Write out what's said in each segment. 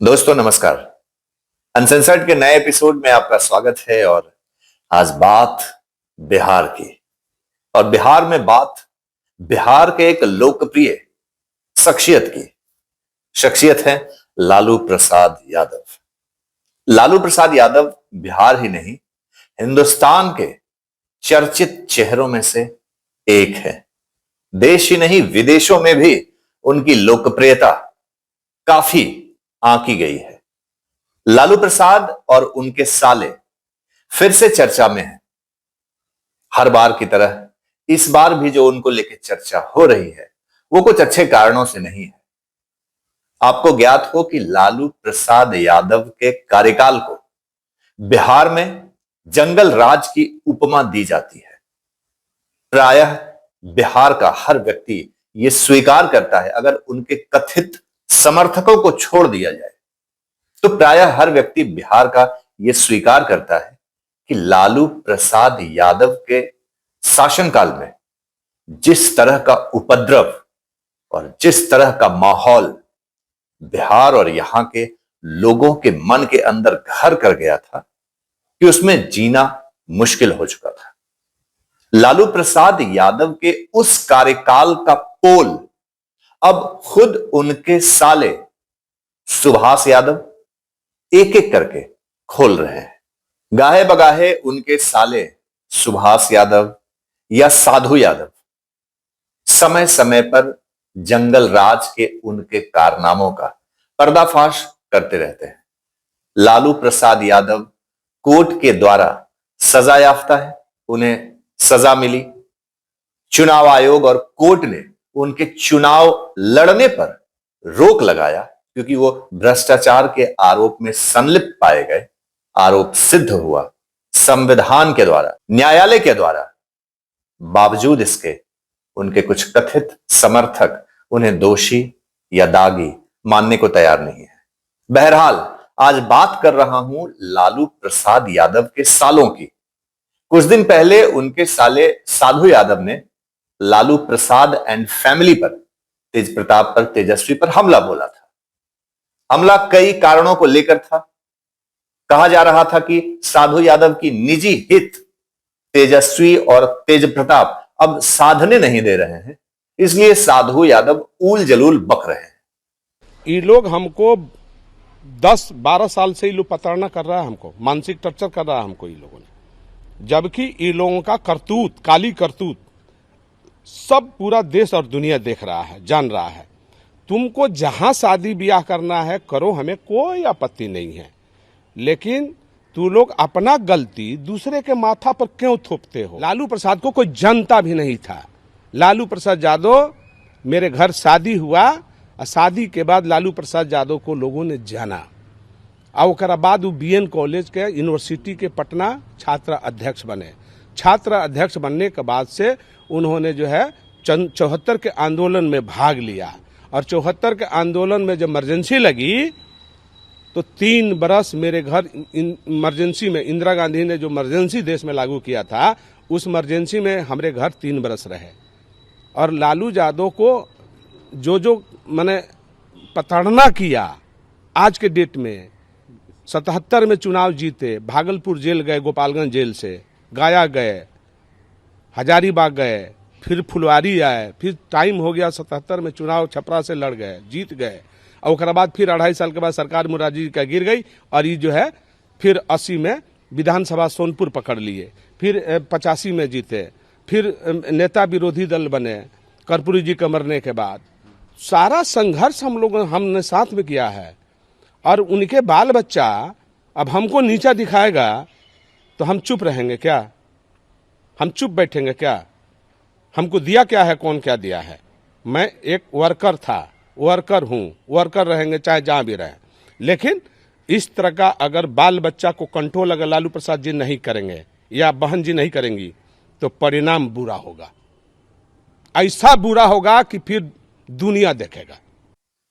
दोस्तों नमस्कार। अनसेंसर्ड के नए एपिसोड में आपका स्वागत है। और आज बात बिहार की। और बिहार में बात बिहार के एक लोकप्रिय शख्सियत की। शख्सियत है लालू प्रसाद यादव। लालू प्रसाद यादव बिहार ही नहीं, हिंदुस्तान के चर्चित चेहरों में से एक है। देश ही नहीं, विदेशों में भी उनकी लोकप्रियता काफी आंकी गई है। लालू प्रसाद और उनके साले फिर से चर्चा में हैं। हर बार की तरह इस बार भी जो उनको लेकर चर्चा हो रही है वो कुछ अच्छे कारणों से नहीं है। आपको ज्ञात हो कि लालू प्रसाद यादव के कार्यकाल को बिहार में जंगल राज की उपमा दी जाती है। प्रायः बिहार का हर व्यक्ति यह स्वीकार करता है, अगर उनके कथित समर्थकों को छोड़ दिया जाए तो प्रायः हर व्यक्ति बिहार का यह स्वीकार करता है कि लालू प्रसाद यादव के शासनकाल में जिस तरह का उपद्रव और जिस तरह का माहौल बिहार और यहां के लोगों के मन के अंदर घर कर गया था कि उसमें जीना मुश्किल हो चुका था। लालू प्रसाद यादव के उस कार्यकाल का पोल अब खुद उनके साले सुभाष यादव एक एक करके खोल रहे हैं। गाहे बगाहे उनके साले सुभाष यादव या साधु यादव समय समय पर जंगल राज के उनके कारनामों का पर्दाफाश करते रहते हैं। लालू प्रसाद यादव कोर्ट के द्वारा सजा याफ्ता है, उन्हें सजा मिली। चुनाव आयोग और कोर्ट ने उनके चुनाव लड़ने पर रोक लगाया क्योंकि वो भ्रष्टाचार के आरोप में संलिप्त पाए गए। आरोप सिद्ध हुआ संविधान के द्वारा, न्यायालय के द्वारा। बावजूद इसके उनके कुछ कथित समर्थक उन्हें दोषी या दागी मानने को तैयार नहीं है। बहरहाल आज बात कर रहा हूं लालू प्रसाद यादव के सालों की। कुछ दिन पहले उनके साले साधु यादव ने लालू प्रसाद एंड फैमिली पर, तेज प्रताप पर, तेजस्वी पर हमला बोला था। हमला कई कारणों को लेकर था। कहा जा रहा था कि साधु यादव की निजी हित तेजस्वी और तेज प्रताप अब साधने नहीं दे रहे हैं, इसलिए साधु यादव ऊल जलूल बक रहे हैं। ये लोग हमको 10-12 साल से ये लोग प्रताड़ना कर रहा है, हमको मानसिक टॉर्चर कर रहा है हमको ये लोगों ने। जबकि ये लोगों का करतूत, काली करतूत सब पूरा देश और दुनिया देख रहा है, जान रहा है। तुमको जहां शादी ब्याह करना है करो, हमें कोई आपत्ति नहीं है, लेकिन तू लोग अपना गलती दूसरे के माथा पर क्यों थोपते हो। लालू प्रसाद को कोई जानता भी नहीं था। लालू प्रसाद यादव, मेरे घर शादी हुआ और शादी के बाद लालू प्रसाद यादव को लोगों ने जाना। और उसके बाद वो बीएन कॉलेज के यूनिवर्सिटी के पटना छात्र अध्यक्ष बने। छात्र अध्यक्ष बनने के बाद से उन्होंने जो है 74 के आंदोलन में भाग लिया। और 74 के आंदोलन में जब इमरजेंसी लगी तो 3 बरस मेरे घर इमरजेंसी में, इंदिरा गांधी ने जो इमरजेंसी देश में लागू किया था उस इमरजेंसी में हमारे घर 3 बरस रहे। और लालू यादव को जो मैंने प्रताड़ना किया, आज के डेट में 77 में चुनाव जीते, भागलपुर जेल गए, गोपालगंज जेल से गया गए, हजारीबाग गए, फिर फुलवारी आए, फिर टाइम हो गया 77 में चुनाव छपरा से लड़ गए, जीत गए। और उसके बाद फिर 2.5 साल के बाद सरकार मोरारजी जी का गिर गई और ये जो है फिर 80 में विधानसभा सोनपुर पकड़ लिए, फिर 85 में जीते, फिर नेता विरोधी दल बने कर्पूरी जी के मरने के बाद। सारा संघर्ष हमने साथ में किया है। और उनके बाल बच्चा अब हमको नीचा दिखाएगा तो हम चुप रहेंगे क्या? हम चुप बैठेंगे क्या? हमको दिया क्या है, कौन क्या दिया है? मैं एक वर्कर था, वर्कर हूं, वर्कर रहेंगे चाहे जहां भी रहे। लेकिन इस तरह का अगर बाल बच्चा को कंट्रोल अगर लालू प्रसाद जी नहीं करेंगे या बहन जी नहीं करेंगी तो परिणाम बुरा होगा। ऐसा बुरा होगा कि फिर दुनिया देखेगा।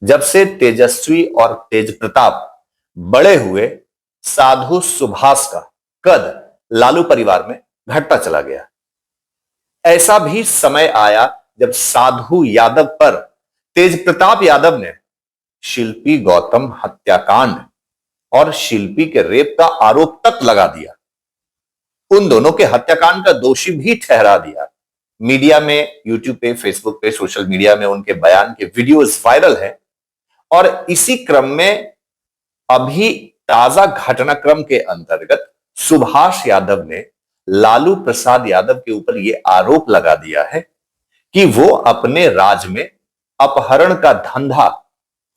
जब से तेजस्वी और तेज प्रताप बड़े हुए, साधु सुभाष का कद लालू परिवार में घटता चला गया। ऐसा भी समय आया जब साधु यादव पर तेज प्रताप यादव ने शिल्पी गौतम हत्याकांड और शिल्पी के रेप का आरोप तक लगा दिया। उन दोनों के हत्याकांड का दोषी भी ठहरा दिया। मीडिया में, यूट्यूब पे, फेसबुक पे, सोशल मीडिया में उनके बयान के वीडियोस वायरल हैं। और इसी क्रम में अभी ताजा घटनाक्रम के अंतर्गत सुभाष यादव ने लालू प्रसाद यादव के ऊपर यह आरोप लगा दिया है कि वो अपने राज्य में अपहरण का धंधा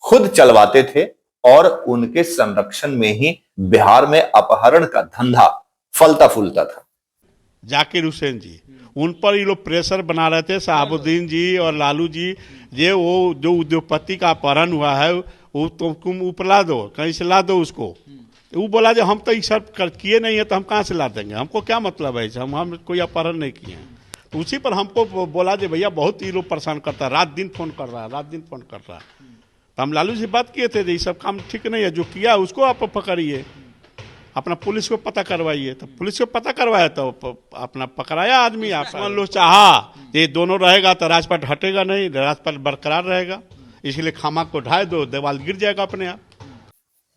खुद चलवाते थे और उनके संरक्षण में ही बिहार में अपहरण का धंधा फलता फूलता था। जाकिर हुसैन जी, उन पर ये लोग प्रेशर बना रहे थे, शहाबुद्दीन जी और लालू जी, ये वो जो उद्योगपति का अपहरण हुआ है वो तुम उपला दो, कहीं से ला दो उसको। वो बोला जो हम तो ये सब किए नहीं है तो हम कहाँ से ला देंगे, हमको क्या मतलब है इसे, हम कोई अपहरण नहीं किए हैं। तो उसी पर हमको बोला जो भैया बहुत ये लोग परेशान करता है, रात दिन फोन कर रहा है, रात दिन फोन कर रहा है। तो हम लालू से बात किए थे, ये सब काम ठीक नहीं है, जो किया उसको आप पकड़िए, अपना पुलिस को पता करवाइए। तो पुलिस को पता करवाया तो अपना पकड़ाया आदमी। आप मान लो चाहा ये दोनों रहेगा तो राजपाट हटेगा नहीं, राजपाट बरकरार रहेगा, इसलिए खामा को ढाए दो, दीवार गिर जाएगा अपने आप।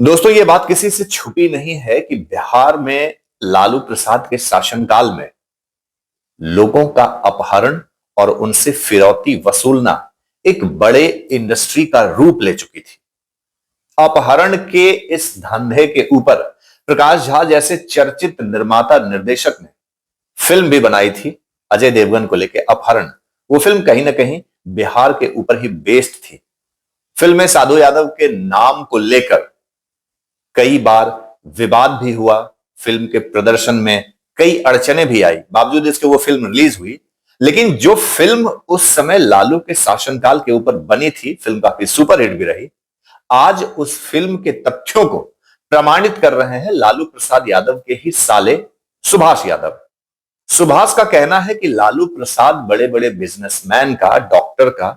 दोस्तों, ये बात किसी से छुपी नहीं है कि बिहार में लालू प्रसाद के शासनकाल में लोगों का अपहरण और उनसे फिरौती वसूलना एक बड़े इंडस्ट्री का रूप ले चुकी थी। अपहरण के इस धंधे के ऊपर प्रकाश झा जैसे चर्चित निर्माता निर्देशक ने फिल्म भी बनाई थी अजय देवगन को लेकर, अपहरण। वो फिल्म कहीं ना कहीं बिहार के ऊपर ही बेस्ड थी। फिल्म में साधु यादव के नाम को लेकर कई बार विवाद भी हुआ, फिल्म के प्रदर्शन में कई अड़चने भी आई, बावजूद इसके वो फिल्म रिलीज हुई। लेकिन जो फिल्म उस समय लालू के शासनकाल के ऊपर बनी थी, फिल्म काफी सुपरहिट भी रही। आज उस फिल्म के तथ्यों को प्रमाणित कर रहे हैं लालू प्रसाद यादव के ही साले सुभाष यादव। सुभाष का कहना है कि लालू प्रसाद बड़े बड़े बिजनेसमैन का, डॉक्टर का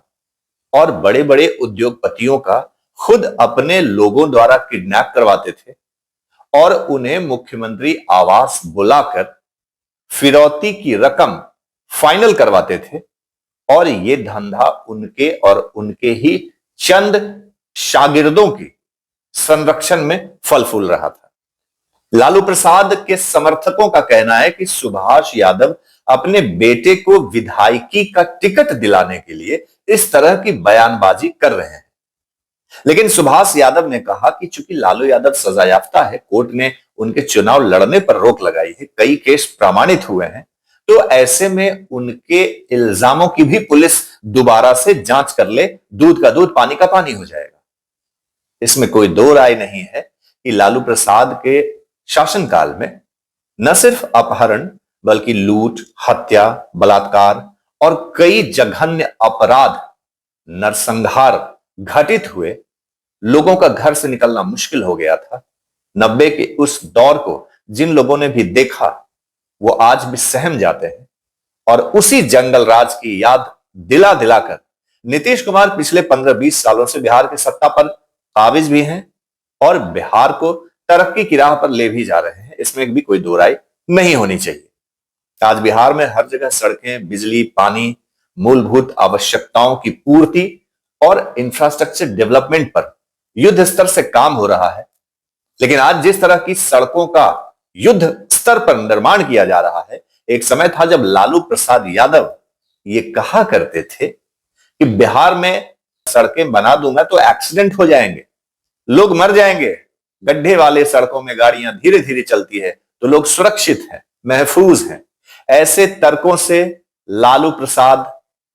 और बड़े बड़े उद्योगपतियों का खुद अपने लोगों द्वारा किडनैप करवाते थे और उन्हें मुख्यमंत्री आवास बुलाकर फिरौती की रकम फाइनल करवाते थे। और यह धंधा उनके और उनके ही चंद शागिर्दों की संरक्षण में फल फूल रहा था। लालू प्रसाद के समर्थकों का कहना है कि सुभाष यादव अपने बेटे को विधायकी का टिकट दिलाने के लिए इस तरह की बयानबाजी कर रहे हैं। लेकिन सुभाष यादव ने कहा कि चूंकि लालू यादव सजायाफ्ता है, कोर्ट ने उनके चुनाव लड़ने पर रोक लगाई है, कई केस प्रमाणित हुए हैं, तो ऐसे में उनके इल्जामों की भी पुलिस दोबारा से जांच कर ले, दूध का दूध पानी का पानी हो जाएगा। इसमें कोई दो राय नहीं है कि लालू प्रसाद के शासनकाल में न सिर्फ अपहरण बल्कि लूट, हत्या, बलात्कार और कई जघन्य अपराध, नरसंहार घटित हुए। लोगों का घर से निकलना मुश्किल हो गया था। 90 के उस दौर को जिन लोगों ने भी देखा वो आज भी सहम जाते हैं। और उसी जंगल राज की याद दिला दिलाकर नीतीश कुमार पिछले 15-20 सालों से बिहार की सत्ता पर काबिज भी हैं और बिहार को तरक्की की राह पर ले भी जा रहे हैं। इसमें भी कोई दो राय नहीं होनी चाहिए। आज बिहार में हर जगह सड़कें, बिजली, पानी, मूलभूत आवश्यकताओं की पूर्ति और इंफ्रास्ट्रक्चर डेवलपमेंट पर युद्ध स्तर से काम हो रहा है। लेकिन आज जिस तरह की सड़कों का युद्ध स्तर पर निर्माण किया जा रहा है, एक समय था जब लालू प्रसाद यादव ये कहा करते थे कि बिहार में सड़कें बना दूंगा तो एक्सीडेंट हो जाएंगे, लोग मर जाएंगे, गड्ढे वाले सड़कों में गाड़ियां धीरे धीरे चलती है तो लोग सुरक्षित हैं, महफूज हैं। ऐसे तर्कों से लालू प्रसाद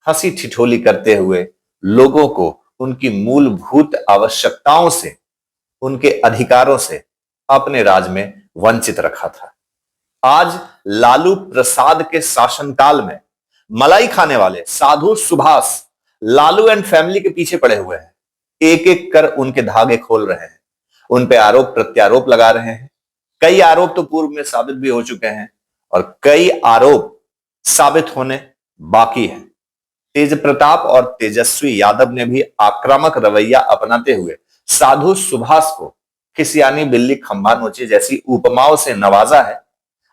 हंसी ठिठोली करते हुए लोगों को उनकी मूलभूत आवश्यकताओं से, उनके अधिकारों से अपने राज में वंचित रखा था। आज लालू प्रसाद के शासनकाल में मलाई खाने वाले साधु सुभाष लालू एंड फैमिली के पीछे पड़े हुए हैं, एक एक कर उनके धागे खोल रहे हैं, उन पे आरोप प्रत्यारोप लगा रहे हैं। कई आरोप तो पूर्व में साबित भी हो चुके हैं और कई आरोप साबित होने बाकी हैं। तेज प्रताप और तेजस्वी यादव ने भी आक्रामक रवैया अपनाते हुए साधु सुभाष को खिसियानी बिल्ली खंभा नोचे जैसी उपमाओं से नवाजा है।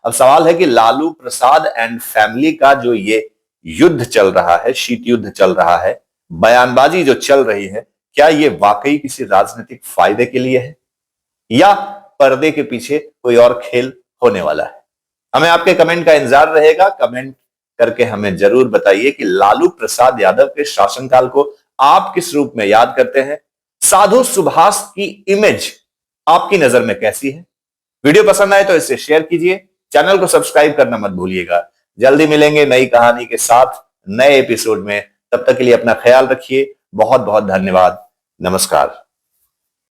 अब सवाल है कि लालू प्रसाद एंड फैमिली का जो ये युद्ध चल रहा है, शीत युद्ध चल रहा है, बयानबाजी जो चल रही है, क्या ये वाकई किसी राजनीतिक फायदे के लिए है या पर्दे के पीछे कोई और खेल होने वाला है? हमें आपके कमेंट का इंतजार रहेगा। कमेंट करके हमें जरूर बताइए कि लालू प्रसाद यादव के शासनकाल को आप किस रूप में याद करते हैं। साधु सुभाष की इमेज आपकी नजर में कैसी है? वीडियो पसंद आए तो इसे शेयर कीजिए, चैनल को सब्सक्राइब करना मत भूलिएगा। जल्दी मिलेंगे नई कहानी के साथ नए एपिसोड में। तब तक के लिए अपना ख्याल रखिए। बहुत बहुत धन्यवाद। नमस्कार।